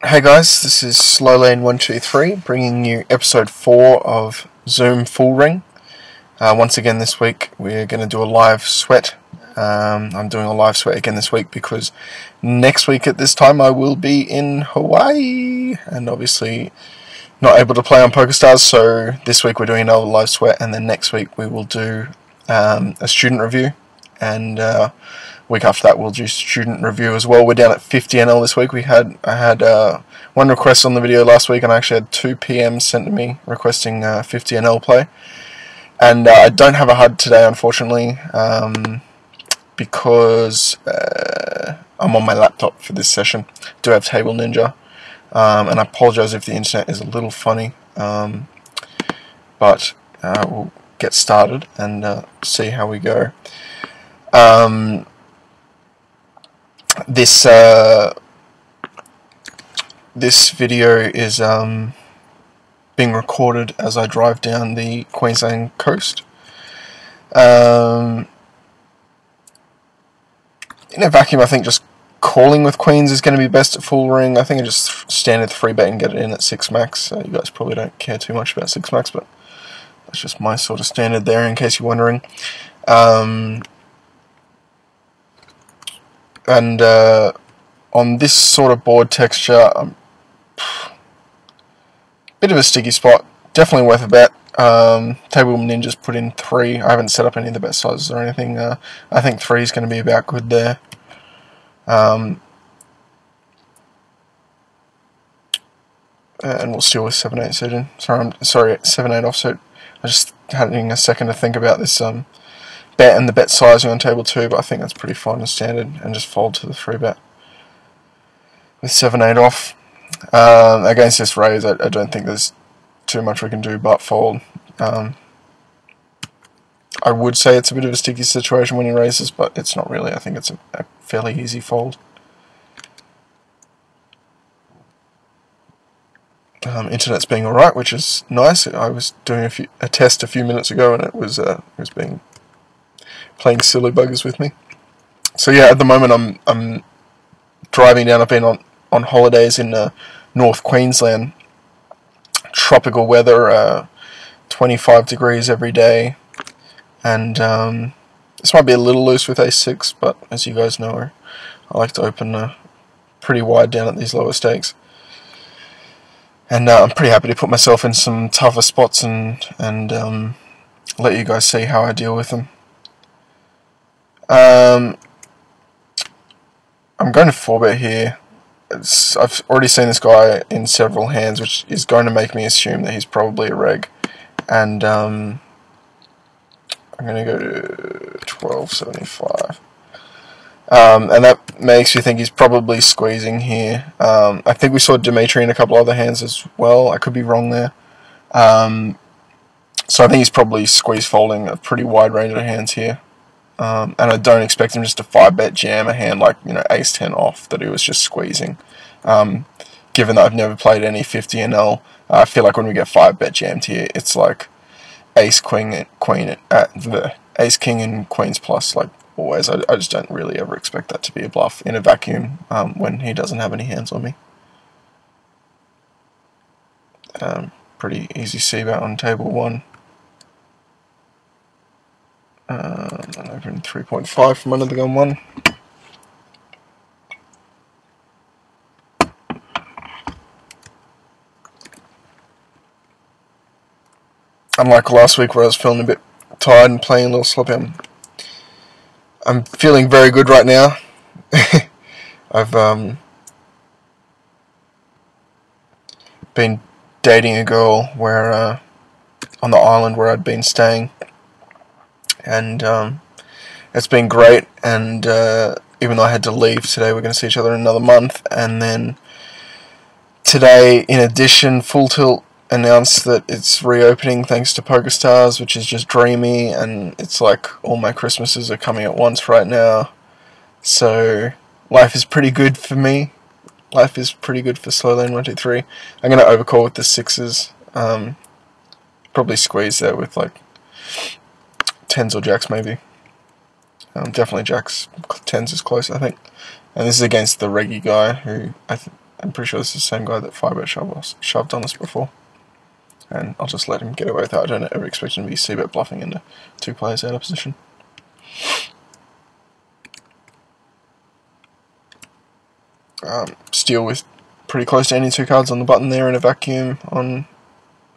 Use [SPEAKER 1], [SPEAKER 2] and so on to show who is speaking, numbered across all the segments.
[SPEAKER 1] Hey guys, this is Slowlane123 bringing you episode 4 of Zoom Full Ring. Once again this week we're going to do a live sweat. I'm doing a live sweat again this week because next week at this time I will be in Hawaii and obviously not able to play on PokerStars, so this week we're doing another live sweat and then next week we will do a student review and week after that we'll do student review as well. We're down at 50 NL this week. I had one request on the video last week and I actually had 2 PMs sent to me requesting 50 NL play. And I don't have a HUD today, unfortunately, because I'm on my laptop for this session. I do have Table Ninja, and I apologise if the internet is a little funny, but we'll get started and see how we go. This video is being recorded as I drive down the Queensland coast. In a vacuum, I think just calling with queens is going to be best at full ring. I think I just standard 3-bet and get it in at 6 max. You guys probably don't care too much about 6 max, but that's just my sort of standard there in case you're wondering. On this sort of board texture, bit of a sticky spot, definitely worth a bet. Table Ninja's put in 3. I haven't set up any of the bet sizes or anything. I think 3 is going to be about good there. And we'll steal with 7-8 suit in. Sorry, 7-8 offsuit. I just having a second to think about this bet and the bet sizing on table 2, but I think that's pretty fine and standard, and just fold to the 3-bet with 7-8 off. Against this raise, I don't think there's too much we can do but fold. I would say it's a bit of a sticky situation when he raises, but it's not really. I think it's a fairly easy fold. Internet's being alright, which is nice. I was doing a test a few minutes ago, and it was playing silly buggers with me. So yeah, at the moment I'm driving down. I've been on holidays in North Queensland. Tropical weather, 25 degrees every day, and this might be a little loose with ace-6, but as you guys know, I like to open pretty wide down at these lower stakes, and I'm pretty happy to put myself in some tougher spots and let you guys see how I deal with them. I'm going to 4-bet here. I've already seen this guy in several hands, which is going to make me assume that he's probably a reg. And I'm going to go to 1275. And that makes you think he's probably squeezing here. I think we saw Dimitri in a couple other hands as well. I could be wrong there. So I think he's probably squeeze folding a pretty wide range of hands here. And I don't expect him just to 5-bet jam a hand like, ace-10 off that he was just squeezing. Given that I've never played any 50 NL, I feel like when we get 5-bet jammed here, it's like ace-king and queens plus, like always. I just don't really ever expect that to be a bluff in a vacuum when he doesn't have any hands on me. Pretty easy c-bet on table 1. And open 3.5 from under the gun 1. Unlike last week where I was feeling a bit tired and playing a little sloppy, I'm feeling very good right now. I've been dating a girl where on the island where I'd been staying. And it's been great, and even though I had to leave today, we're going to see each other in another month. And then today, in addition, Full Tilt announced that it's reopening thanks to PokerStars, which is just dreamy, and it's like all my Christmases are coming at once right now. So life is pretty good for me. Life is pretty good for Slowlane123. I'm going to overcall with the 6s. Probably squeeze there with like 10s or jacks maybe. Definitely jacks. 10s is close, I think. And this is against the reggy guy, who I I'm pretty sure this is the same guy that Firebet shoved on us before. And I'll just let him get away with that. I don't ever expect him to be c-bet bluffing into 2 players out of position. Steal with pretty close to any 2 cards on the button there in a vacuum on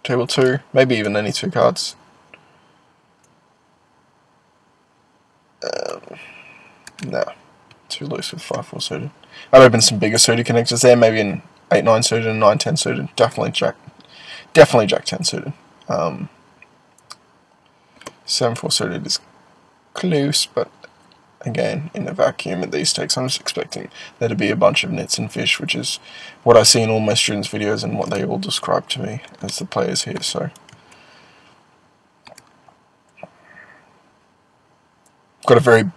[SPEAKER 1] table 2. Maybe even any 2 cards. No. Too loose with 5-4 suited. I'd open some bigger suited connectors there, maybe an 8-9 suited and 9-10 suited. Definitely Jack-10 suited. 7-4 suited is close, but again, in a vacuum at these stakes, I'm just expecting there to be a bunch of nits and fish, which is what I see in all my students' videos and what they all describe to me as the players here. So, got a very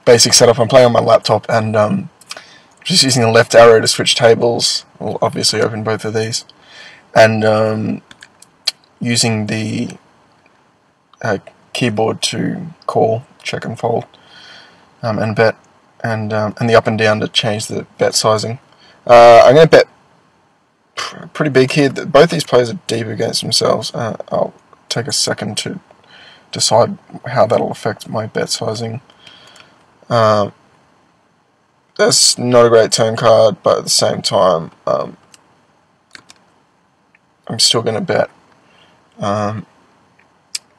[SPEAKER 1] basic setup. I'm playing on my laptop and just using the left arrow to switch tables. We'll obviously open both of these, and using the keyboard to call, check and fold, and bet, and the up and down to change the bet sizing. I'm going to bet pretty big here. Both these players are deep against themselves. I'll take a second to decide how that'll affect my bet sizing. That's not a great turn card, but at the same time, I'm still going to bet.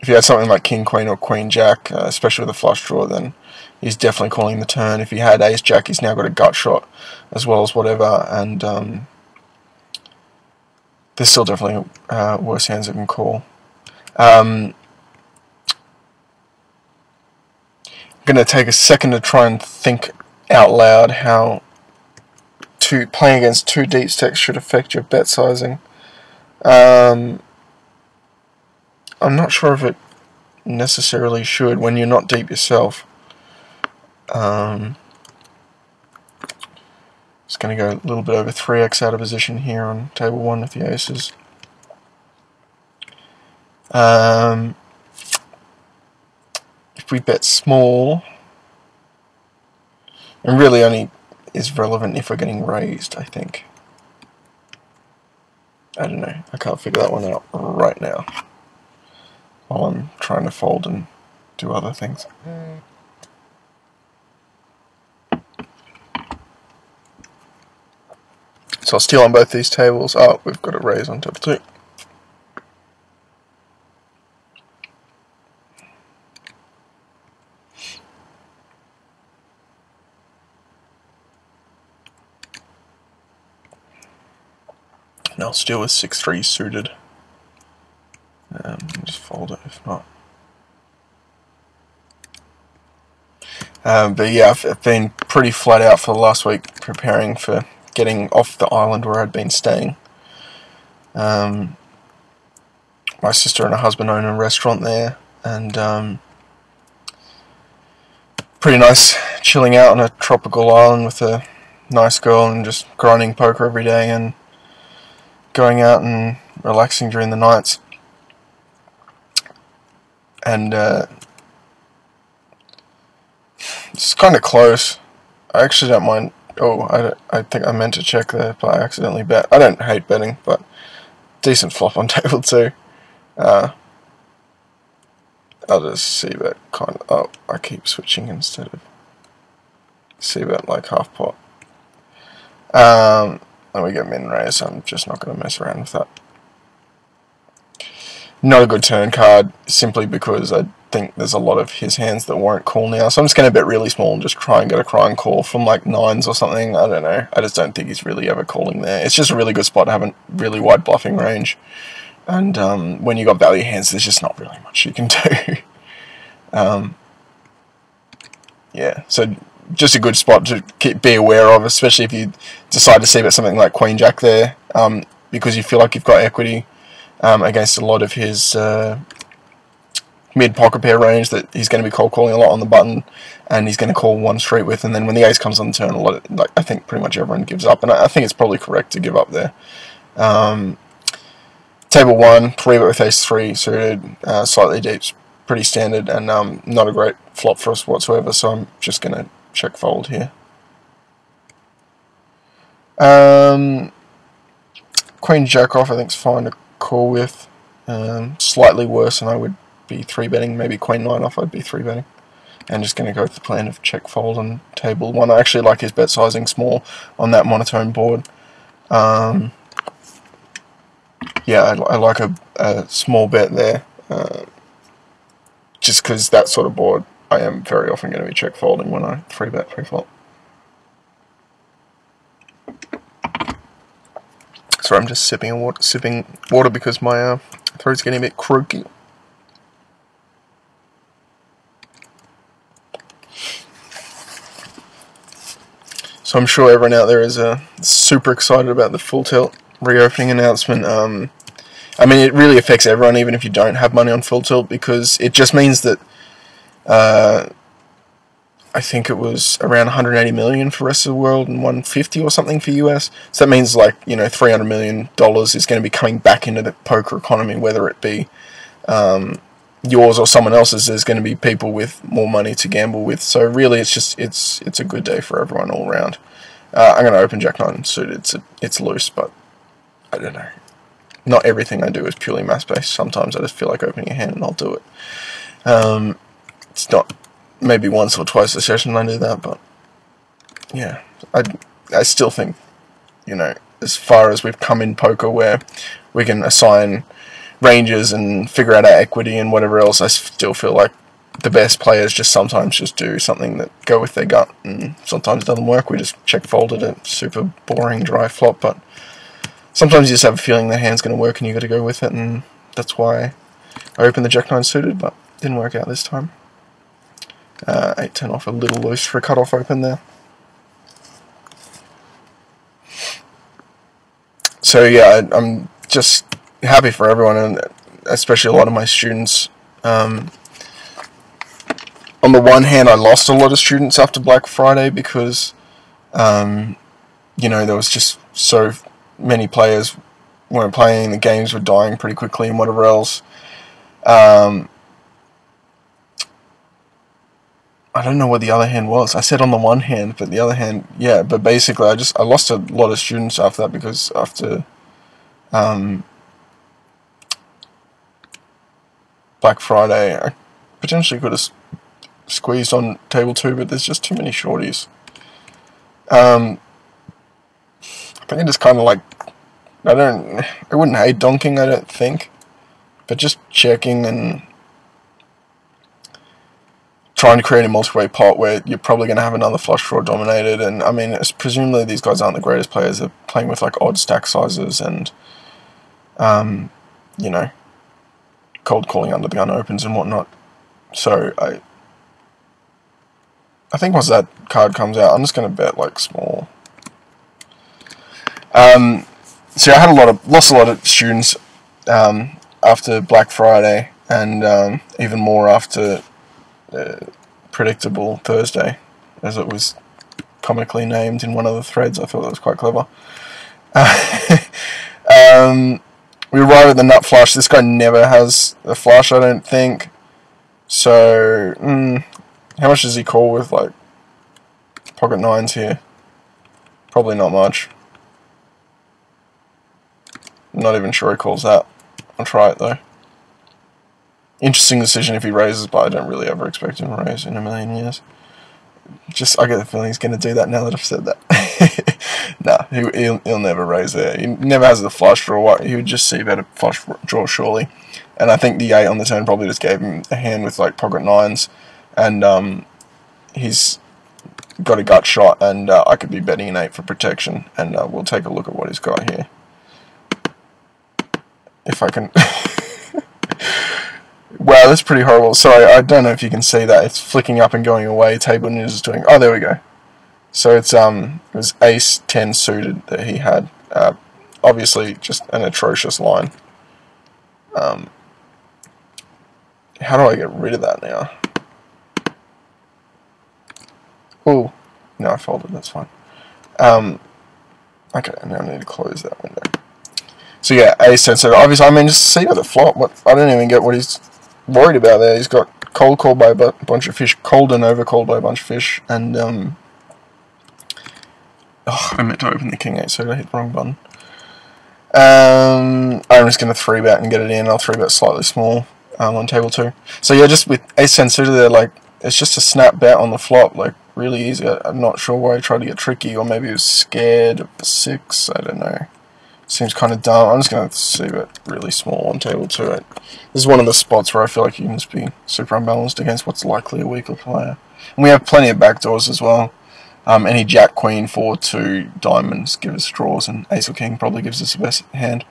[SPEAKER 1] If you had something like King, Queen, or Queen, Jack, especially with a flush draw, then he's definitely calling the turn. If he had Ace, Jack, he's now got a gut shot as well as whatever, and there's still definitely worse hands that can call. I'm going to take a second to try and think out loud how playing against 2 deep stacks should affect your bet sizing. I'm not sure if it necessarily should when you're not deep yourself. Just going to go a little bit over 3x out of position here on table 1 with the aces. If we bet small, and really only is relevant if we're getting raised, I think. I don't know, I can't figure that one out right now while I'm trying to fold and do other things. So I'll steal on both these tables. Oh, we've got a raise on table 2. And I'll steal with 6-3 suited. Just fold it if not. But yeah, I've been pretty flat out for the last week preparing for getting off the island where I'd been staying. My sister and her husband own a restaurant there, and pretty nice chilling out on a tropical island with a nice girl and just grinding poker every day and going out and relaxing during the nights. And it's kind of close. I actually don't mind. Oh, I think I meant to check there, but I accidentally bet. I don't hate betting, but decent flop on table 2. I'll just c-bet kind of. Oh, I keep switching instead of c-bet like half pot. And we get min raise. I'm just not going to mess around with that. Not a good turn card, simply because I think there's a lot of his hands that won't call now. So I'm just going to bet really small and just try and get a crying call from like 9s or something. I don't know. I just don't think he's really ever calling there. It's just a really good spot to have a really wide bluffing range. And when you got value hands, there's just not really much you can do. Yeah, so just a good spot to be aware of, especially if you decide to c-bet something like Queen Jack there, because you feel like you've got equity against a lot of his mid pocket pair range that he's going to be cold calling a lot on the button, and he's going to call 1 straight with, and then when the ace comes on the turn, I think pretty much everyone gives up, and I think it's probably correct to give up there. Table 1, 3-bet with ace-3 suited, slightly deep, pretty standard, and not a great flop for us whatsoever, so I'm just going to check fold here. Queen Jack off I think is fine to call with. Slightly worse than I would be 3-betting. Maybe Queen 9 off I'd be 3-betting. And just going to go with the plan of check fold on table 1. I actually like his bet sizing small on that monotone board. Yeah, I like a small bet there. Just because that sort of board I am very often going to be check folding when I 3-bet pre-flop. Sorry, I'm just sipping water because my throat's getting a bit croaky. So I'm sure everyone out there is super excited about the Full Tilt reopening announcement. I mean, it really affects everyone, even if you don't have money on Full Tilt, because it just means that I think it was around 180 million for the rest of the world and 150 or something for US. So that means like, you know, $300 million is going to be coming back into the poker economy, whether it be yours or someone else's. There's going to be people with more money to gamble with. So really, it's a good day for everyone all around. I'm going to open Jack 9 suited. It's loose, but I don't know. Not everything I do is purely mass based. Sometimes I just feel like opening a hand and I'll do it. It's not maybe once or twice a session I do that, but yeah, I still think, you know, as far as we've come in poker where we can assign ranges and figure out our equity and whatever else, I still feel like the best players just sometimes just do something that go with their gut, and sometimes it doesn't work. We just check folded a super boring dry flop, but sometimes you just have a feeling the hand's going to work and you got to go with it, and that's why I opened the Jack 9 suited, but didn't work out this time. 8-10 off, a little loose for a cutoff open there. So yeah, I'm just happy for everyone, and especially a lot of my students. On the one hand, I lost a lot of students after Black Friday because, you know, there was just so many players weren't playing, the games were dying pretty quickly and whatever else. I don't know what the other hand was. I said on the one hand, but the other hand, yeah. But basically, I lost a lot of students after that because after Black Friday, I potentially could have squeezed on table 2, but there's just too many shorties. I think I just kind of like, I wouldn't hate donking, I don't think, but just checking and trying to create a multi-way pot where you're probably going to have another flush draw dominated. And I mean, presumably these guys aren't the greatest players. They're playing with like odd stack sizes and, you know, cold calling under the gun opens and whatnot. So I think once that card comes out, I'm just going to bet like small. So I had lost a lot of students after Black Friday, and even more after Predictable Thursday, as it was comically named in one of the threads. I thought that was quite clever. We arrive at the nut flush. This guy never has a flush, I don't think. So, how much does he call with, like, pocket nines here? Probably not much. Not even sure he calls that. I'll try it, though. Interesting decision if he raises, but I don't really ever expect him to raise in a million years. I get the feeling he's going to do that now that I've said that. Nah, he'll never raise there. He never has the flush draw. He would just see better flush draw, surely. And I think the 8 on the turn probably just gave him a hand with like pocket nines, and he's got a gut shot, and I could be betting an 8 for protection, and we'll take a look at what he's got here. If I can... Wow, that's pretty horrible. Sorry, I don't know if you can see that. It's flicking up and going away. Table News is doing... Oh, there we go. So it was Ace 10 suited that he had. Obviously, just an atrocious line. How do I get rid of that now? Oh, no, I folded. That's fine. Okay, now I need to close that window. So yeah, Ace 10 suited. Obviously, I mean, just see with the flop. I don't even get what he's worried about there. He's got cold called by a bunch of fish, cold and over called by a bunch of fish, and I meant to open the king 8 suited, I hit the wrong button. I'm just going to 3-bet and get it in. I'll 3-bet slightly small on table 2. So yeah, just with ace 10 suited there, like, it's just a snap bet on the flop, like, really easy. I'm not sure why he tried to get tricky, or maybe he was scared of the 6, I don't know. Seems kind of dumb. I'm just going to c-bet really small on table 2. This is one of the spots where I feel like you can just be super unbalanced against what's likely a weaker player. And we have plenty of backdoors as well. Any jack, queen, 4, 2 diamonds give us draws, and ace or king probably gives us the best hand.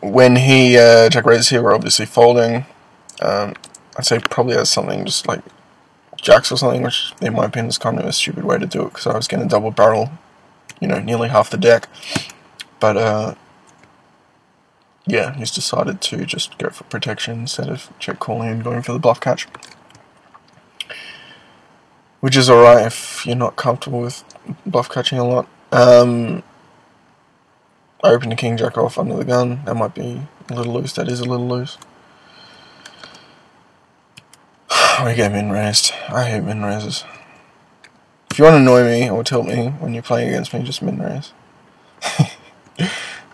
[SPEAKER 1] When he jack raises here, we're obviously folding. I'd say probably has something just like jacks or something, which in my opinion is kind of a stupid way to do it, because I was going to double barrel, you know, nearly half the deck. But yeah, he's decided to just go for protection instead of check calling and going for the bluff catch, which is alright if you're not comfortable with bluff catching a lot. I open the king jack off under the gun. That might be a little loose. That is a little loose. We get min raised. I hate min raises. If you want to annoy me or tilt me when you're playing against me, just min raise.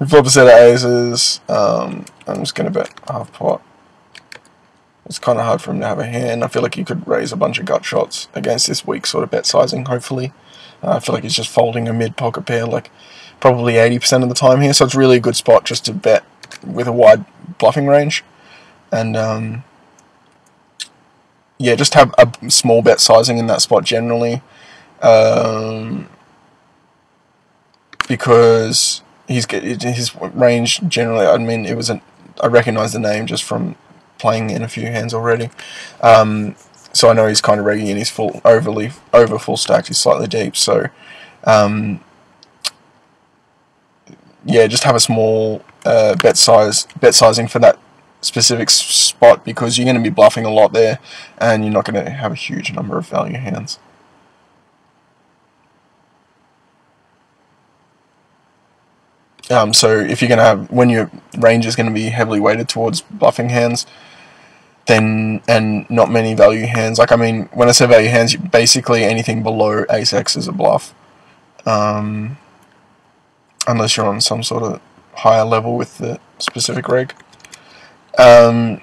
[SPEAKER 1] We flop a set of aces. I'm just going to bet half pot. It's kind of hard for him to have a hand. I feel like he could raise a bunch of gut shots against this weak sort of bet sizing, hopefully. I feel like he's just folding a mid-pocket pair like probably 80% of the time here, so it's really a good spot just to bet with a wide bluffing range. And yeah, just have a small bet sizing in that spot generally, because his range generally, I mean, I recognise the name just from playing in a few hands already, so I know he's kind of regging in. He's over full stacked. He's slightly deep, so yeah, just have a small bet sizing for that specific spot, because you're going to be bluffing a lot there, and you're not going to have a huge number of value hands. So if you're going to have, when your range is going to be heavily weighted towards bluffing hands, then, and not many value hands, like, I mean, when I say value hands, basically anything below ace-x is a bluff, unless you're on some sort of higher level with the specific reg. So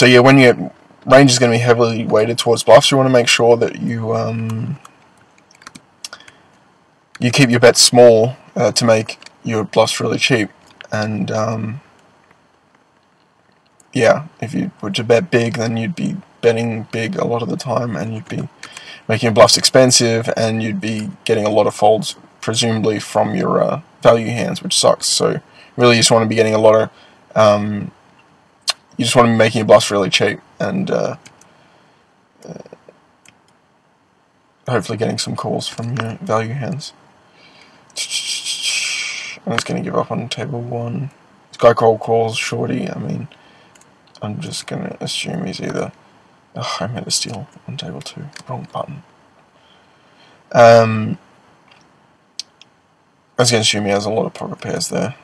[SPEAKER 1] yeah, when your range is going to be heavily weighted towards bluffs, you want to make sure that you you keep your bets small to make your bluffs really cheap. And yeah, if you were to bet big, then you'd be betting big a lot of the time, and you'd be making your bluffs expensive, and you'd be getting a lot of folds, presumably from your value hands, which sucks. So really, you just want to be getting a lot of you just want to be making your bluffs really cheap, and hopefully getting some calls from your value hands. I'm just going to give up on table 1. This guy calls shorty. I mean, I'm just going to assume he's either... Oh, I meant to steal on table 2. Wrong button. I was going to assume he has a lot of pocket pairs there.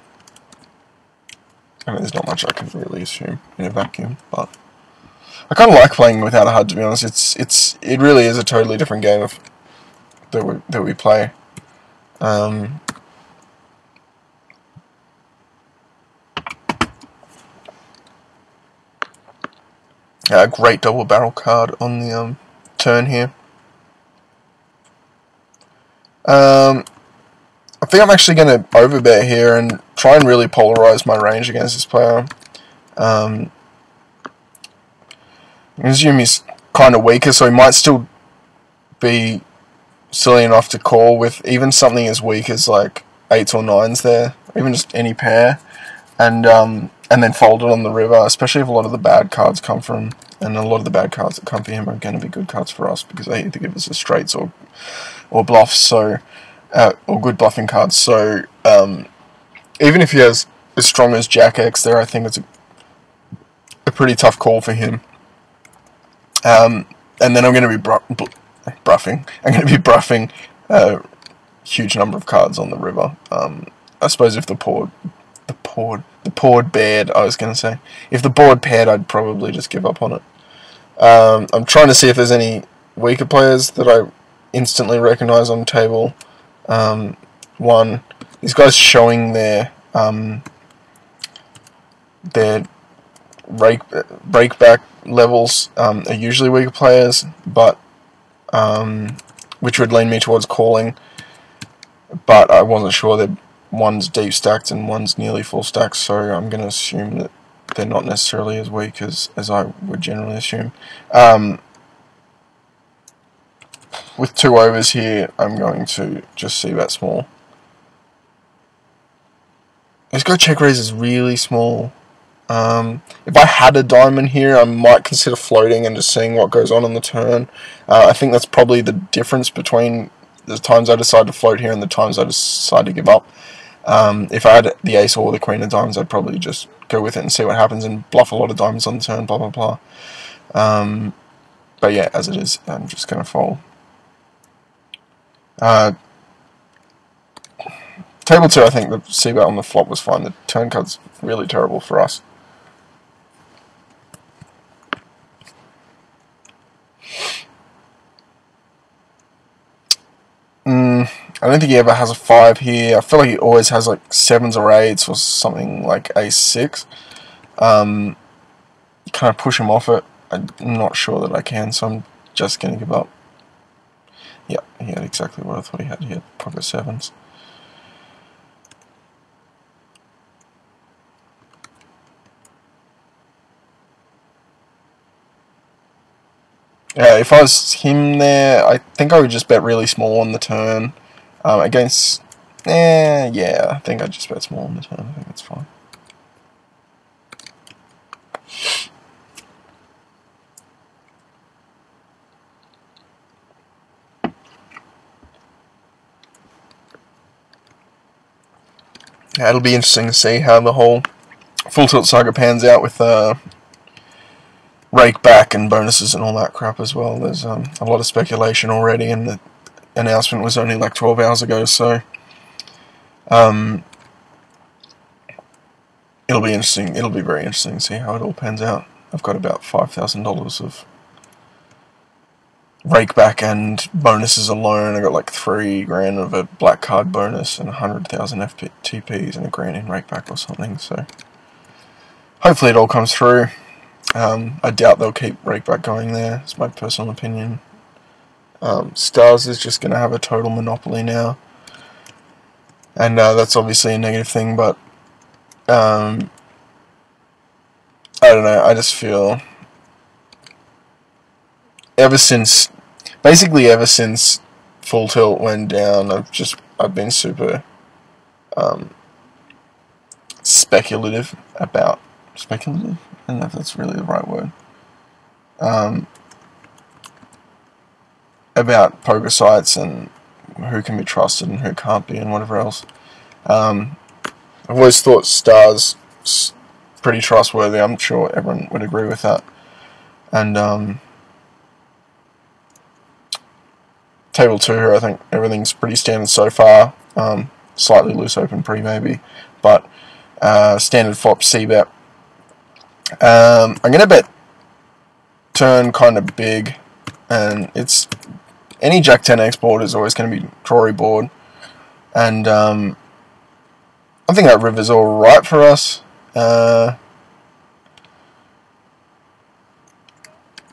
[SPEAKER 1] I mean, there's not much I can really assume in a vacuum, but I kind of like playing without a HUD, to be honest. It really is a totally different game that we play. Great double barrel card on the turn here. I think I'm actually going to overbet here and try and really polarize my range against this player. I assume he's kind of weaker, so he might still be silly enough to call with even something as weak as like 8s or 9s there, or even just any pair, and then fold it on the river, especially if a lot of the bad cards come from, and a lot of the bad cards that come for him are going to be good cards for us, because they either give us the straights or bluffs, so or good bluffing cards. So even if he has as strong as Jack X there, I think it's a pretty tough call for him. And then I'm going to be bruffing. I'm going to be bruffing a huge number of cards on the river. I suppose if the board paired, I was going to say, if the board paired, I'd probably just give up on it. I'm trying to see if there's any weaker players that I instantly recognise on table 1. These guys showing their breakback levels are usually weaker players, but which would lean me towards calling. But I wasn't sure that one's deep stacked and one's nearly full stacked, so I'm going to assume that they're not necessarily as weak as I would generally assume. With 2 overs here, I'm going to just see that small. This guy check raise is really small. If I had a diamond here, I might consider floating and just seeing what goes on the turn. I think that's probably the difference between the times I decide to float here and the times I decide to give up. If I had the ace or the queen of diamonds, I'd probably just go with it and see what happens and bluff a lot of diamonds on the turn, blah, blah, blah. But yeah, as it is, I'm just going to fold. Table 2, I think the c-bet on the flop was fine. The turn card's really terrible for us. I don't think he ever has a 5 here. I feel like he always has like 7s or 8s or something like ace 6. You kind of push him off it. I'm not sure that I can, so I'm just going to give up. Yeah, he had exactly what I thought he had. He had pocket 7s. Yeah, if I was him there, I think I would just bet really small on the turn. Against... yeah, I think I'd just bet small on the turn. I think that's fine. Yeah, it'll be interesting to see how the whole Full Tilt Saga pans out with rake back and bonuses and all that crap as well. There's a lot of speculation already, and the announcement was only like 12 hours ago, so it'll be interesting. It'll be very interesting to see how it all pans out. I've got about $5,000 of rake back and bonuses alone. I got like $3,000 of a black card bonus and 100,000 FTPs and $1,000 in rake back or something. So hopefully it all comes through. I doubt they'll keep Rakeback going there. It's my personal opinion. Stars is just going to have a total monopoly now, and that's obviously a negative thing. But I don't know. I just feel basically ever since Full Tilt went down, I've been super speculative. I don't know if that's really the right word. About poker sites and who can be trusted and who can't be and whatever else. I've always thought Stars pretty trustworthy. I'm sure everyone would agree with that. And table 2 here, I think everything's pretty standard so far. Slightly loose open pre maybe, but standard flop c-bet. I'm going to bet turn kind of big, and it's any Jack 10x board is always going to be Tory board, and I think that river's alright for us.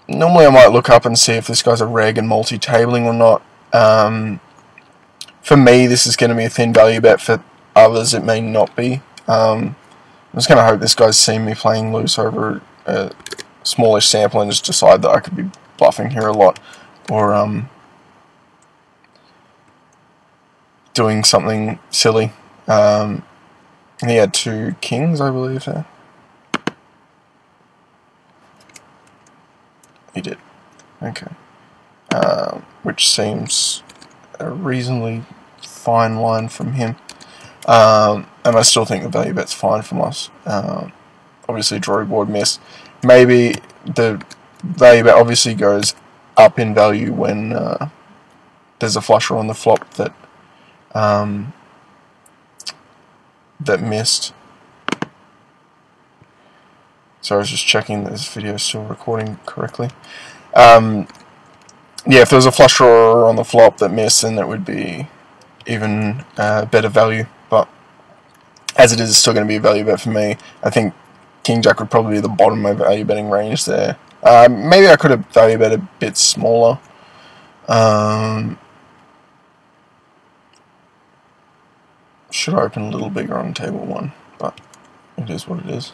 [SPEAKER 1] Normally I might look up and see if this guy's a reg and multi-tabling or not. For me, this is going to be a thin value bet. For others, it may not be. I'm just going to hope this guy's seen me playing loose over a smallish sample and just decide that I could be bluffing here a lot, or doing something silly. He had 2 kings, I believe, there. He did. Okay. Which seems a reasonably fine line from him. And I still think the value bet's fine from us. Obviously, draw board miss. Maybe the value bet obviously goes up in value when there's a flusher on the flop that that missed. So I was just checking that this video is still recording correctly. Yeah, if there was a flush draw on the flop that missed, then that would be even better value. But as it is, it's still going to be a value bet for me. I think King Jack would probably be the bottom of my value betting range there. Maybe I could have value bet a bit smaller. Should I open a little bigger on table 1, but it is what it is.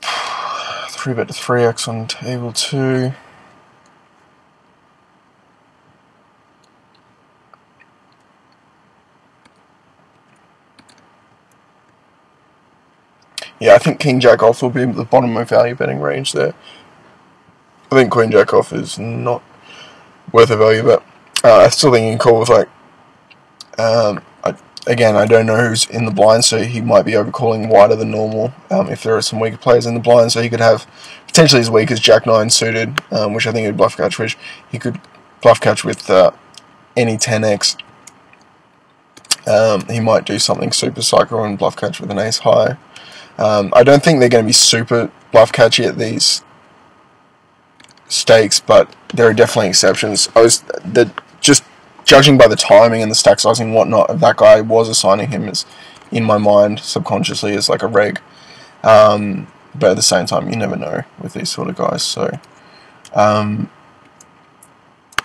[SPEAKER 1] 3-bet to 3x on table 2. Yeah, I think King Jack off will be the bottom of my value betting range there. I think Queen Jack off is not worth a value bet. I still think you can call with like, again, I don't know who's in the blind, so he might be overcalling wider than normal. If there are some weaker players in the blind, so he could have potentially as weak as Jack 9 suited, which I think he'd bluff catch, which he could bluff catch with any 10x. He might do something super psycho and bluff catch with an ace high. I don't think they're going to be super bluff catchy at these stakes, but there are definitely exceptions. Just judging by the timing and the stack sizing and whatnot of that guy, was assigning him as, in my mind, subconsciously as like a reg. But at the same time, you never know with these sort of guys. So,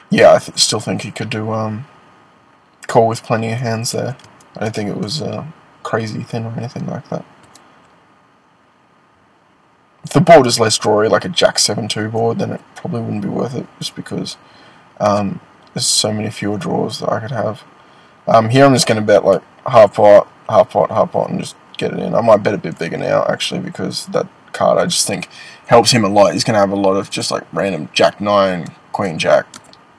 [SPEAKER 1] yeah, I still think he could do call with plenty of hands there. I don't think it was crazy thin or anything like that. If the board is less drawy, like a Jack 7-2 board, then it probably wouldn't be worth it, just because there's so many fewer draws that I could have. Here I'm just going to bet like half pot, and just get it in. I might bet a bit bigger now, actually, because that card I just think helps him a lot. He's going to have a lot of just like random Jack 9, Queen Jack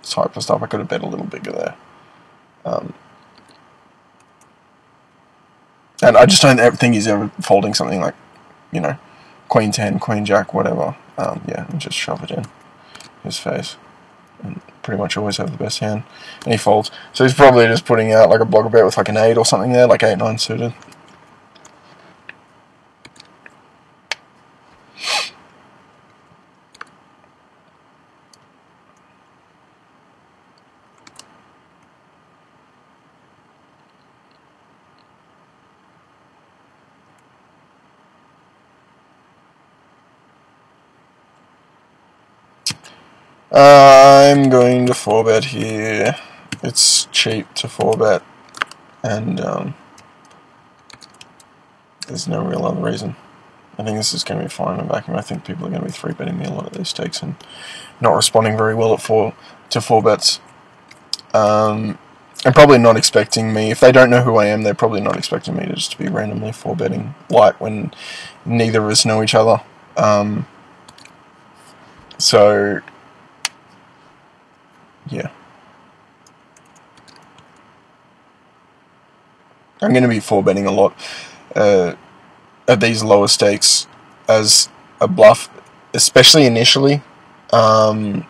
[SPEAKER 1] type of stuff. I could have bet a little bigger there. And I just don't think he's ever folding something like, you know, Queen 10, Queen Jack, whatever. Yeah, and just shove it in his face. And pretty much always have the best hand. And he folds. So he's probably just putting out like a blocker bet with like an 8 or something there, like 8-9 suited. I'm going to 4-bet here. It's cheap to 4-bet, and there's no real other reason. I think this is going to be fine in vacuum. I think people are going to be 3-betting me a lot of these stakes and not responding very well at 4-bets. And probably not expecting me, if they don't know who I am, they're probably not expecting me to just be randomly 4-betting light when neither of us know each other. So, yeah. I'm going to be 4-betting a lot at these lower stakes as a bluff, especially initially. And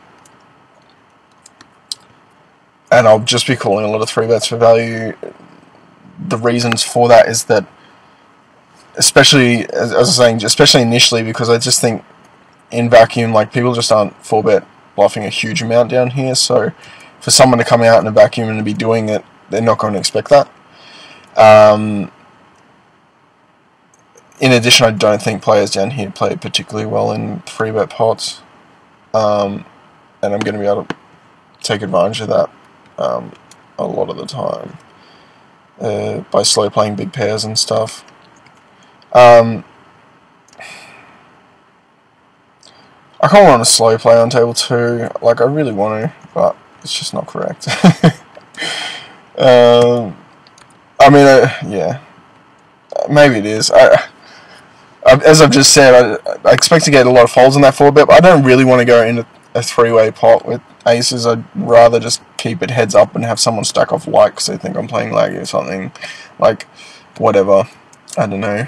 [SPEAKER 1] I'll just be calling a lot of 3-bets for value. The reasons for that is that, especially, as I was saying, especially initially, because I just think in vacuum, like, people just aren't 4-bet bluffing a huge amount down here, so for someone to come out in a vacuum and to be doing it, they're not going to expect that. In addition, I don't think players down here play particularly well in 3-bet pots, and I'm going to be able to take advantage of that a lot of the time by slow playing big pairs and stuff. I can't want to slow play on table 2, like I really want to, but it's just not correct. I mean, yeah, maybe it is. As I've just said, I expect to get a lot of folds on that 4-bet, but I don't really want to go into a 3-way pot with aces. I'd rather just keep it heads up and have someone stack off light because they think I'm playing laggy or something. Like, whatever. I don't know.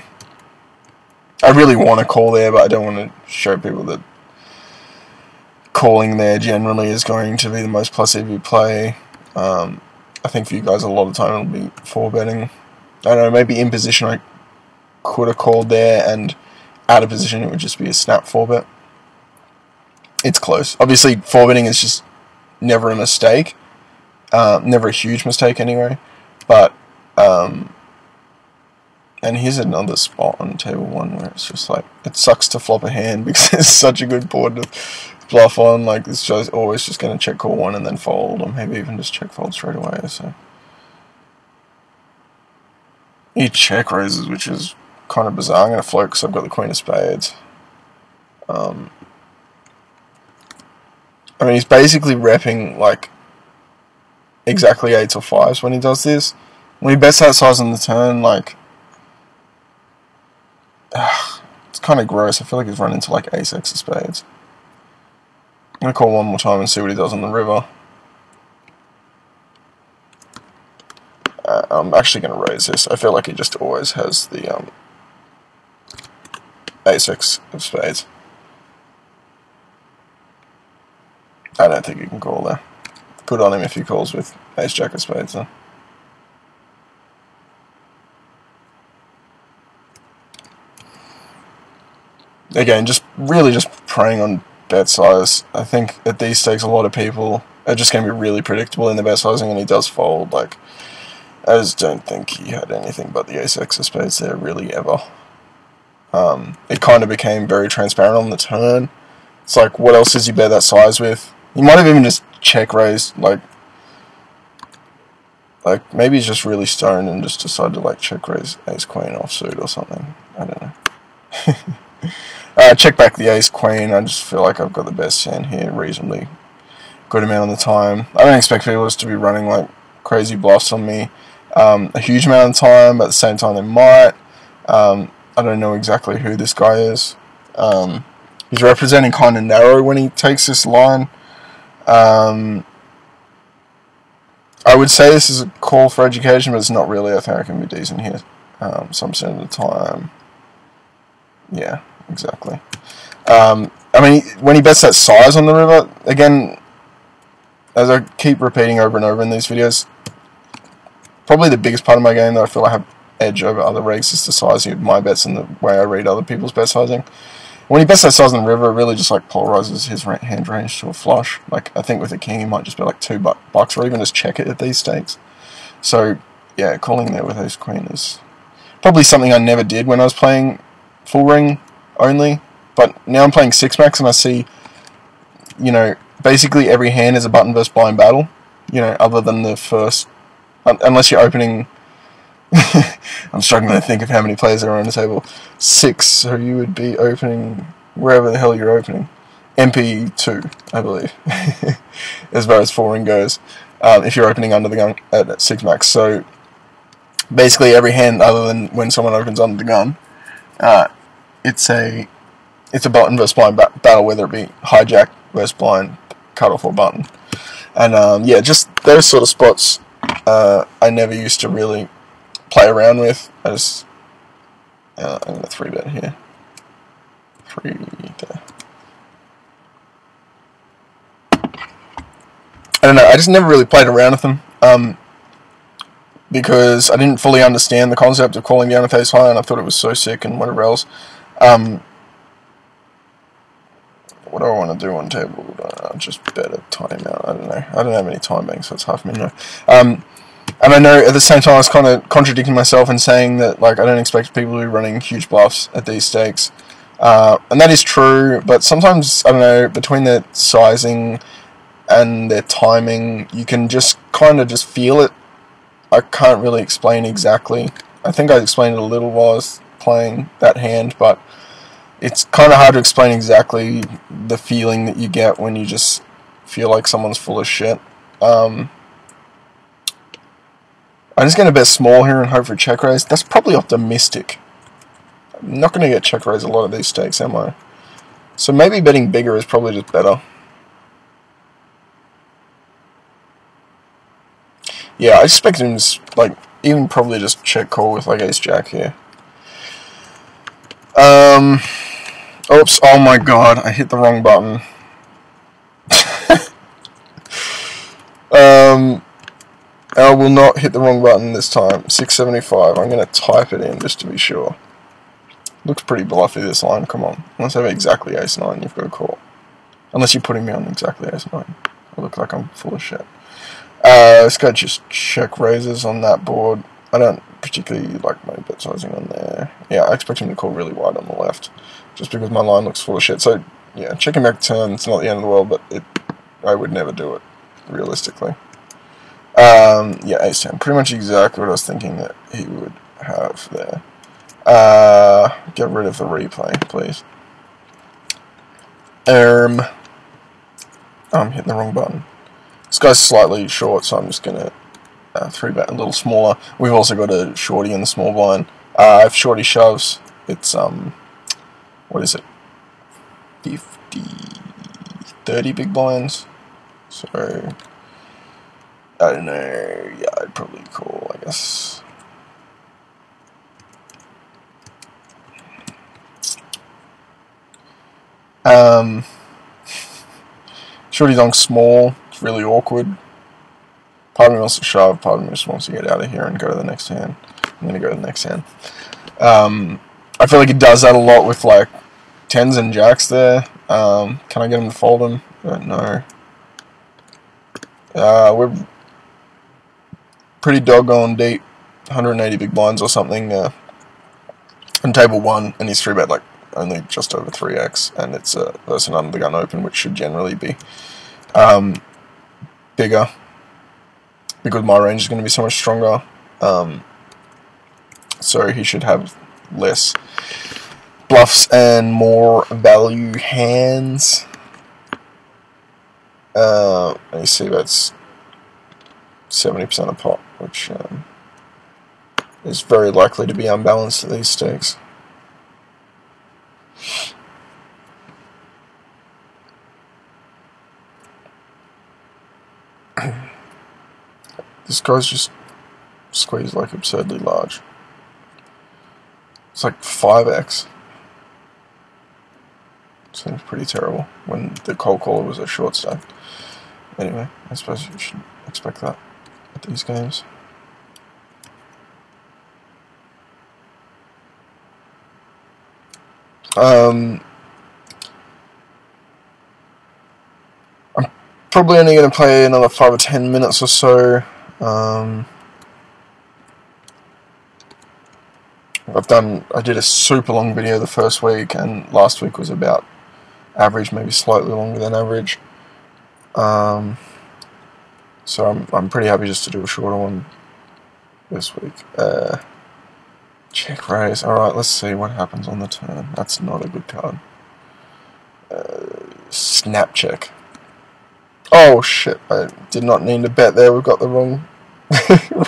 [SPEAKER 1] I really want to call there, but I don't want to show people that calling there generally is going to be the most plus EV play. I think for you guys a lot of the time it'll be 4-betting. I don't know, maybe in position could have called there, and out of position it would just be a snap 4-bet. It's close. Obviously 4-betting is just never a mistake, never a huge mistake anyway, but and here's another spot on table 1 where it's just like, it sucks to flop a hand because it's such a good board to bluff on. Like, it's just always just going to check call 1 and then fold, or maybe even just check fold straight away. So he check raises, which is kind of bizarre. I'm going to float because I've got the queen of spades. I mean, he's basically repping like exactly 8s or 5s when he does this. When he bets that size on the turn, like, it's kind of gross. I feel like he's run into like ace-x of spades. I'm going to call one more time and see what he does on the river. I'm actually going to raise this. I feel like he just always has the ace-x of spades. I don't think he can call there. Good on him if he calls with ace-jack of spades though. Again, just really just preying on bet size. I think at these stakes a lot of people are just going to be really predictable in the bet sizing, and he does fold. Like, I just don't think he had anything but the ace-x of spades there really ever. It kind of became very transparent on the turn. It's like, what else does he bet that size with? He might have even just check raised, like maybe he's just really stoned and just decided to like check raise ace queen offsuit or something. I don't know. Check back the ace queen. I just feel like I've got the best hand here, reasonably good amount of the time. I don't expect people just to be running like crazy bluffs on me a huge amount of time, but at the same time they might. I don't know exactly who this guy is. He's representing kind of narrow when he takes this line. I would say this is a call for education, but it's not really. I think I can be decent here. Some percent of the time. Yeah, exactly. I mean, when he bets that size on the river, again, as I keep repeating over and over in these videos, probably the biggest part of my game that I feel I have edge over other regs is the sizing of my bets and the way I read other people's bet sizing. When he bets that size on the river, it really just like polarizes his hand range to a flush. Like, I think with a king, he might just be like $2 or even just check it at these stakes. So yeah, calling there with ace queen is probably something I never did when I was playing full ring only. But now I'm playing 6-max and I see, you know, basically every hand is a button versus blind battle. You know, other than the first, unless you're opening. I'm struggling to think of how many players there are on the table. 6, so you would be opening wherever the hell you're opening. MP2, I believe, as far as 4-ring goes, if you're opening under the gun at 6-max. So basically every hand other than when someone opens under the gun, it's a button versus blind battle, whether it be hijack versus blind, cutoff or button. And yeah, just those sort of spots I never used to really play around with. I just I'm going to 3-bet here. 3 there. I don't know, I just never really played around with them because I didn't fully understand the concept of calling down with ace high, and I thought it was so sick and whatever else. What do I want to do on table? Just bet a timeout. I don't know. I don't have any time banks, so it's hard for me to know. And I know at the same time I was kind of contradicting myself and saying that, like, I don't expect people to be running huge bluffs at these stakes. And that is true, but sometimes, I don't know, between their sizing and their timing, you can just kind of just feel it. I can't really explain exactly. I think I explained it a little while I was playing that hand, but it's kind of hard to explain exactly the feeling that you get when you just feel like someone's full of shit. I'm just going to bet small here and hope for a check raise. That's probably optimistic. I'm not going to get check raise a lot of these stakes, am I? So maybe betting bigger is probably just better. Yeah, I expect him to, like, even probably just check call with, like, ace-jack here. Oops, oh my god, I hit the wrong button. I will not hit the wrong button this time. 675. I'm going to type it in just to be sure. Looks pretty bluffy, this line, come on. Unless I have exactly ace-9, you've got a call. Unless you're putting me on exactly ace-9. I look like I'm full of shit. This guy just check raises on that board. I don't particularly like my bet sizing on there. Yeah, I expect him to call really wide on the left, just because my line looks full of shit. So, yeah, checking back turn, it's not the end of the world, but I would never do it, realistically. Yeah, ace-10, pretty much exactly what I was thinking that he would have there. Get rid of the replay, please. I'm hitting the wrong button. This guy's slightly short, so I'm just gonna 3-bet a little smaller. We've also got a shorty in the small blind. If shorty shoves, it's what is it? 50, 30 big blinds. So I don't know. Yeah, I'd probably call, I guess. Shorty donk small. It's really awkward. Part of me wants to shove, part of me just wants to get out of here and go to the next hand. I'm going to go to the next hand. I feel like he does that a lot with like 10s and jacks there. Can I get him to fold him? No. We're pretty doggone deep. 180 big blinds or something on table 1, and he's 3-bet like only just over 3x, and it's versus an under the gun open, which should generally be bigger, because my range is going to be so much stronger, so he should have less bluffs and more value hands. And you see that's 70% of pot, which is very likely to be unbalanced at these stakes. This guy's just squeezed like absurdly large. It's like 5x. Seems pretty terrible when the cold caller was a short stack. Anyway, I suppose you should expect that at these games. I'm probably only going to play another 5 or 10 minutes or so. I did a super long video the first week, and last week was about average, maybe slightly longer than average. So I'm pretty happy just to do a shorter one this week. Check raise. Alright, let's see what happens on the turn. That's not a good card. Snap check. Oh shit, I did not need to bet there. We've got the wrong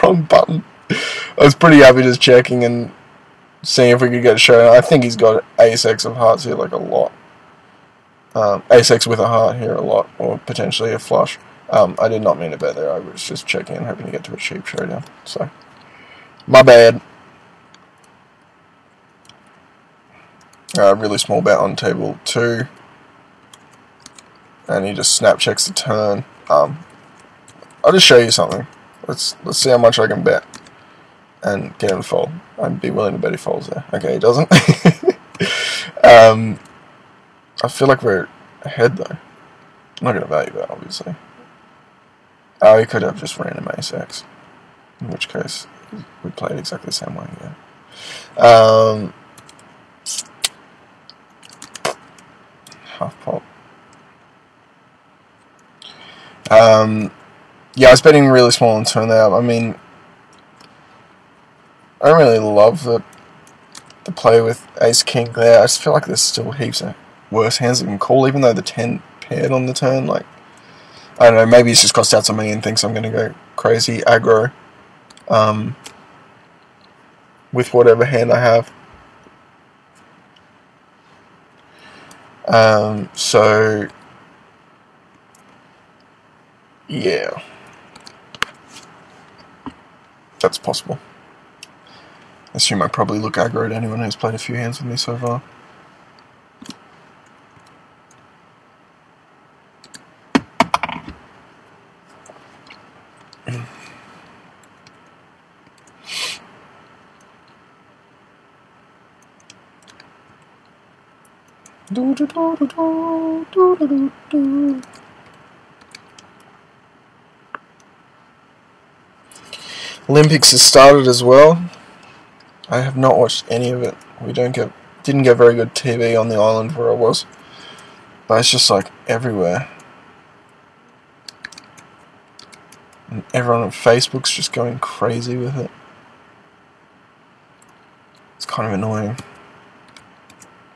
[SPEAKER 1] wrong button. I was pretty happy just checking and seeing if we could get a showdown. I think he's got ace-x of hearts here, like a lot. Ace-x with a heart here a lot, or potentially a flush. I did not mean to bet there. I was just checking and hoping to get to a cheap showdown. So, my bad. Really small bet on table 2. And he just snap checks the turn. I'll just show you something. Let's see how much I can bet and get him to fold. I'd be willing to bet he folds there. Okay, he doesn't. I feel like we're ahead though. I'm not going to value that, obviously. Oh, he could have just random ace-x, in which case we played exactly the same way. Yeah. Half pot. Yeah, I was betting really small on turn there. I mean, I don't really love the play with ace-king there. I just feel like there's still heaps of worse hands that can call, even though the 10 paired on the turn. Like, I don't know, maybe he's just cost out some money and thinks I'm going to go crazy aggro with whatever hand I have. So, yeah. That's possible. I assume I probably look aggro to anyone who's played a few hands with me so far. Olympics has started as well. I have not watched any of it. We didn't get very good TV on the island where I was, but it's just like everywhere. And everyone on Facebook's just going crazy with it. It's kind of annoying.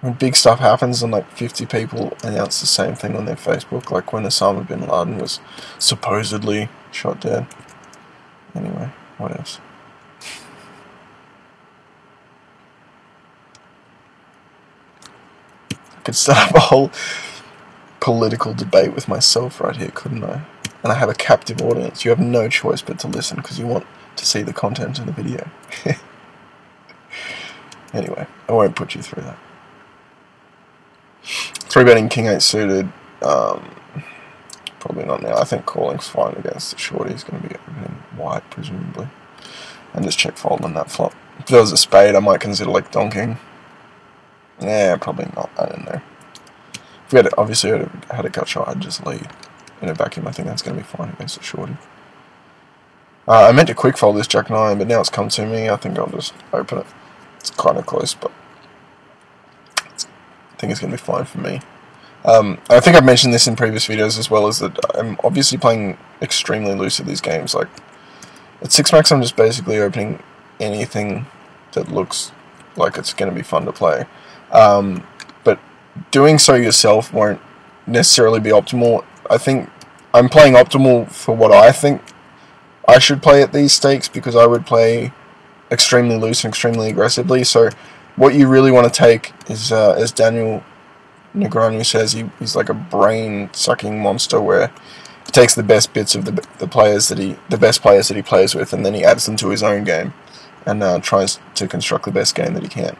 [SPEAKER 1] When big stuff happens and like 50 people announce the same thing on their Facebook, like when Osama bin Laden was supposedly shot dead. Anyway, what else? I could start up a whole political debate with myself right here, couldn't I? And I have a captive audience. You have no choice but to listen because you want to see the content in the video. Anyway, I won't put you through that. 3-betting king 8 suited. Probably not now. I think calling's fine against the shorty. He's going to be opening white, presumably. And just check fold on that flop. If there was a spade, I might consider like donking. Yeah, probably not. I don't know. If we had obviously had a gut shot, I'd just lead in a vacuum. I think that's going to be fine against the shorty. I meant to quick fold this jack 9, but now it's come to me. I think I'll just open it. It's kind of close, but I think it's going to be fine for me. I think I've mentioned this in previous videos as well, as that I'm obviously playing extremely loose at these games. Like at 6-max, I'm just basically opening anything that looks like it's going to be fun to play. But doing so yourself won't necessarily be optimal. I think I'm playing optimal for what I think I should play at these stakes, because I would play extremely loose and extremely aggressively. So what you really want to take is, as Daniel Negreanu says, he's like a brain-sucking monster where he takes the best bits of the best players that he plays with, and then he adds them to his own game and tries to construct the best game that he can.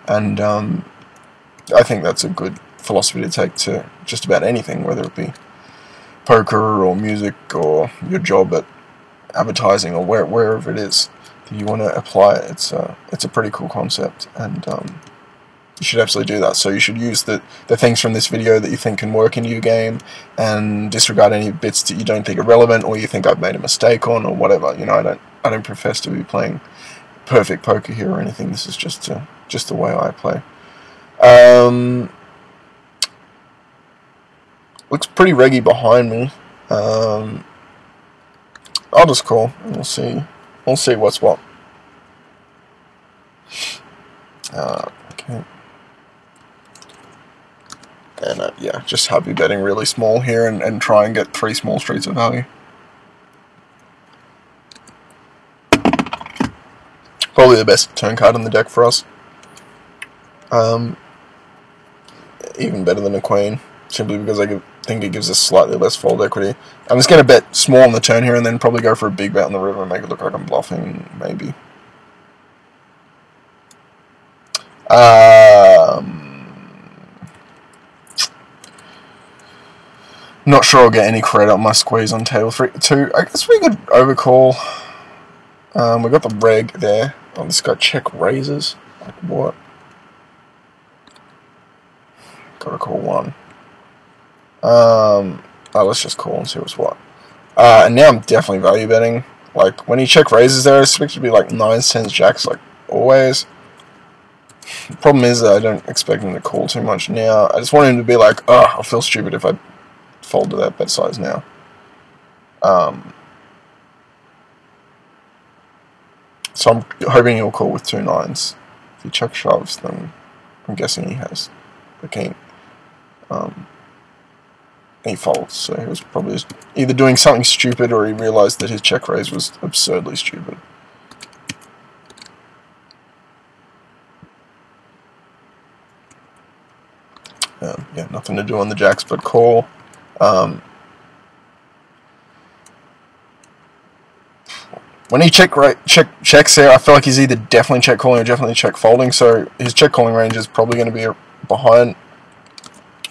[SPEAKER 1] And I think that's a good philosophy to take to just about anything, whether it be poker or music or your job at advertising or wherever it is that you want to apply it. It's a pretty cool concept, and you should absolutely do that. So you should use the things from this video that you think can work in your game, and disregard any bits that you don't think are relevant or you think I've made a mistake on or whatever. You know, I don't profess to be playing perfect poker here or anything. This is just the way I play. Looks pretty reggy behind me. I'll just call and we'll see what's what. Okay. And yeah, just happy betting really small here and try and get 3 small streets of value. Probably the best turn card in the deck for us. Even better than a queen, simply because I think it gives us slightly less fold equity. I'm just going to bet small on the turn here and then probably go for a big bet on the river and make it look like I'm bluffing, maybe. Not sure I'll get any credit on my squeeze on table 2. I guess we could overcall. We got the reg there. Oh, this guy check raises. Like what? Gotta call 1. Let's just call and see what's what. And now I'm definitely value betting. Like when he check raises there, I expect it to be like 9s, 10s, jacks, like always. The problem is that I don't expect him to call too much now. I just want him to be like, oh, I'll feel stupid if I fold to that bet size now. So I'm hoping he'll call with 2 9s. If he check shoves, then I'm guessing he has the king. He folds, so he was probably just either doing something stupid or he realized that his check raise was absurdly stupid. Yeah, nothing to do on the jacks but call. When he checks there, I feel like he's either definitely check calling or definitely check folding. So his check calling range is probably going to be behind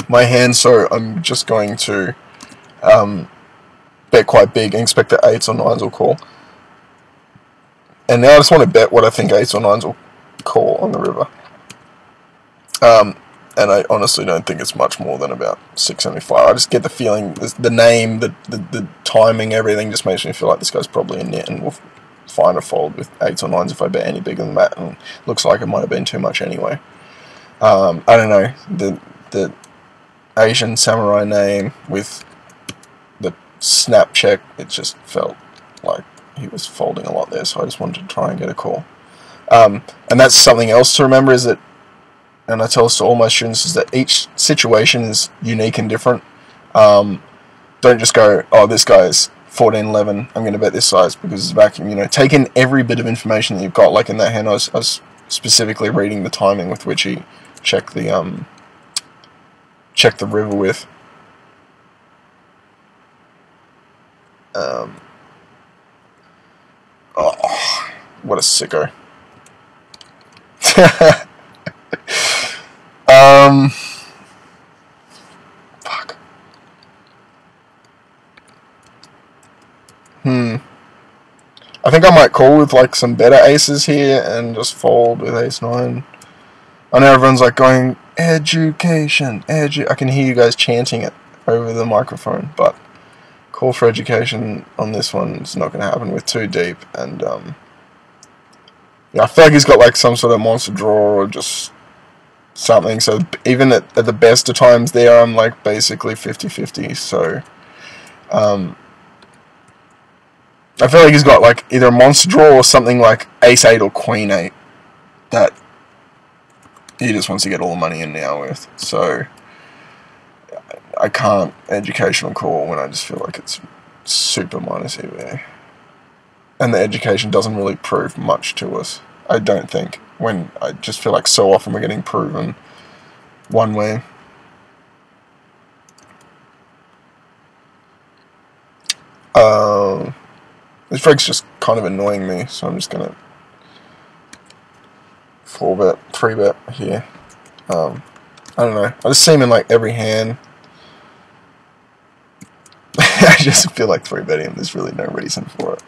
[SPEAKER 1] my hand. So I'm just going to bet quite big and expect that 8s or 9s will call. And now I just want to bet what I think 8s or 9s will call on the river. and I honestly don't think it's much more than about 675. I just get the feeling, the name, the timing, everything just makes me feel like this guy's probably a nit and will find a fold with 8s or 9s if I bet any bigger than that, and looks like it might have been too much anyway. I don't know, the Asian samurai name with the snap check, it just felt like he was folding a lot there, so I just wanted to try and get a call. And that's something else to remember, is that, and I tell this to all my students, is that each situation is unique and different. Don't just go, oh, this guy's 14-11, I'm going to bet this size because it's vacuum. You know, take in every bit of information that you've got. Like in that hand, I was specifically reading the timing with which he checked the river with. Oh, what a sicko. Fuck. I think I might call with like some better aces here and just fold with ace-9. I know everyone's like going, education, I can hear you guys chanting it over the microphone, but call for education on this one is not going to happen with too deep, and yeah, I feel like he's got like some sort of monster draw or just something, so even at the best of times there, I'm like basically 50-50, so I feel like he's got like either a monster draw or something like ace-8 or queen-8 that he just wants to get all the money in now with, so I can't educational call when I just feel like it's super minus EV. And the education doesn't really prove much to us, I don't think, when I just feel like so often we're getting proven one way. This frag's just kind of annoying me, so I'm just going to 4-bet, 3-bet here. I don't know, I just see him in like every hand. I just feel like 3-betting him, there's really no reason for it.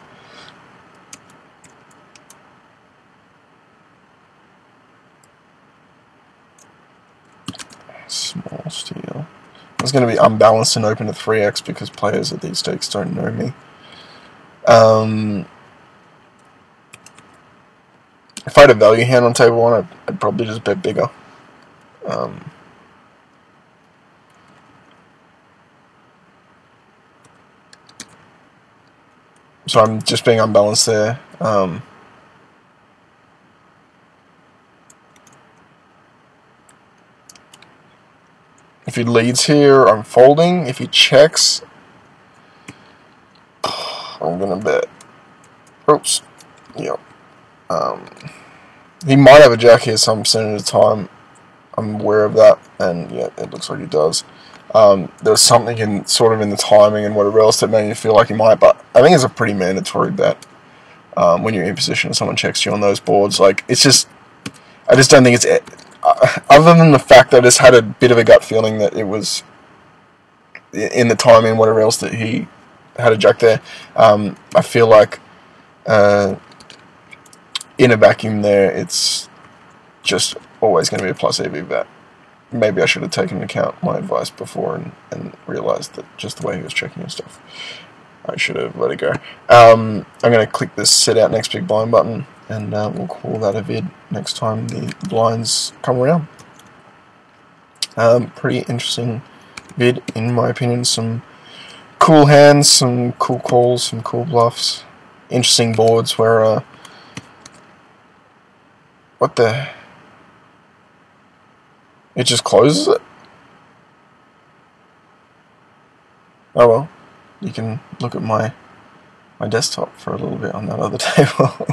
[SPEAKER 1] Small steal. I was going to be unbalanced and open to 3x because players at these stakes don't know me. If I had a value hand on table 1, I'd probably just bet bigger. So I'm just being unbalanced there. If he leads here, I'm folding. If he checks, I'm gonna bet. Oops. Yep. He might have a jack here some percentage of the time. I'm aware of that, and yeah, it looks like he does. There's something in the timing and whatever else that made me feel like he might, but I think it's a pretty mandatory bet when you're in position and someone checks you on those boards. Like, it's just, I just don't think it's, other than the fact that I just had a bit of a gut feeling that it was in the timing and whatever else that he had a jack there. I feel like in a vacuum there, it's just always going to be a plus EV bet. Maybe I should have taken into account my advice before and realized that just the way he was checking and stuff, I should have let it go. I'm going to click this set out next big blind button, and we'll call that a vid next time the blinds come around. Pretty interesting vid, in my opinion. Some cool hands, some cool calls, some cool bluffs. Interesting boards where, what the... It just closes it? Oh well, you can look at my desktop for a little bit on that other table.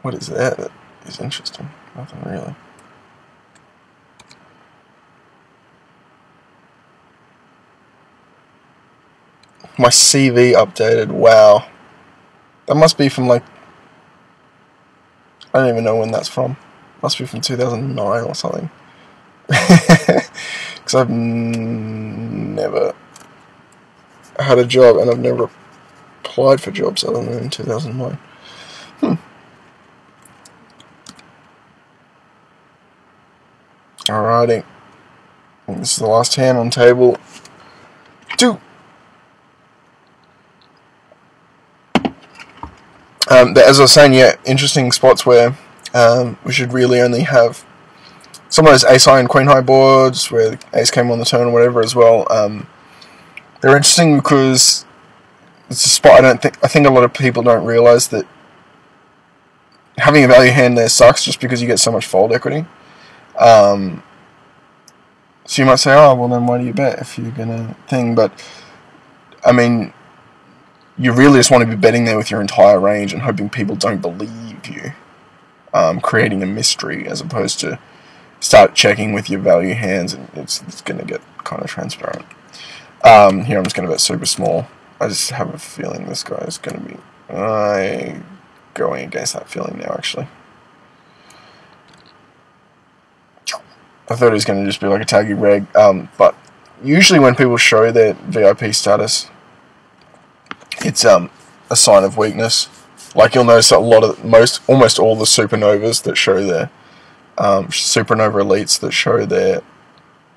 [SPEAKER 1] What is that is interesting? Nothing really. My CV updated, wow. That must be from like, I don't even know when that's from. Must be from 2009 or something. Because I've never had a job, and I've never applied for jobs other than in 2009. Alrighty. This is the last hand on table 2. As I was saying, yeah, interesting spots where we should really only have some of those ace-high and queen-high boards where the ace came on the turn or whatever as well. They're interesting because it's a spot I think a lot of people don't realise that having a value hand there sucks just because you get so much fold equity. So you might say, oh, well then why do you bet if you're gonna thing? But I mean, you really just want to be betting there with your entire range and hoping people don't believe you, creating a mystery as opposed to start checking with your value hands, and it's going to get kind of transparent. Here I'm just going to bet super small. I just have a feeling this guy is going to be going against that feeling now, actually. I thought it was going to just be like a taggy reg, but usually when people show their VIP status, it's a sign of weakness. Like you'll notice that almost all the supernovas that show their supernova elites that show their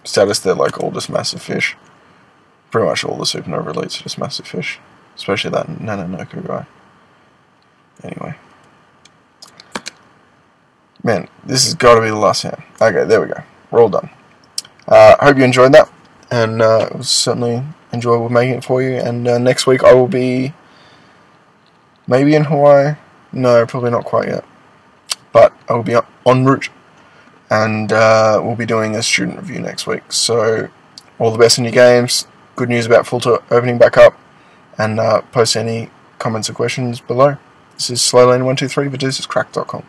[SPEAKER 1] status, they're like all just massive fish. Pretty much all the supernova elites are just massive fish, especially that Nanonoko guy. Anyway, man, this has got to be the last hand. Okay, there we go. We're all done. Hope you enjoyed that, and it was certainly enjoyable making it for you. And next week I will be maybe in Hawaii. No, probably not quite yet, but I will be en route, and we'll be doing a student review next week. So all the best in your games. Good news about Filter opening back up, and post any comments or questions below. This is Slowlane123 for DeucesCrack.com.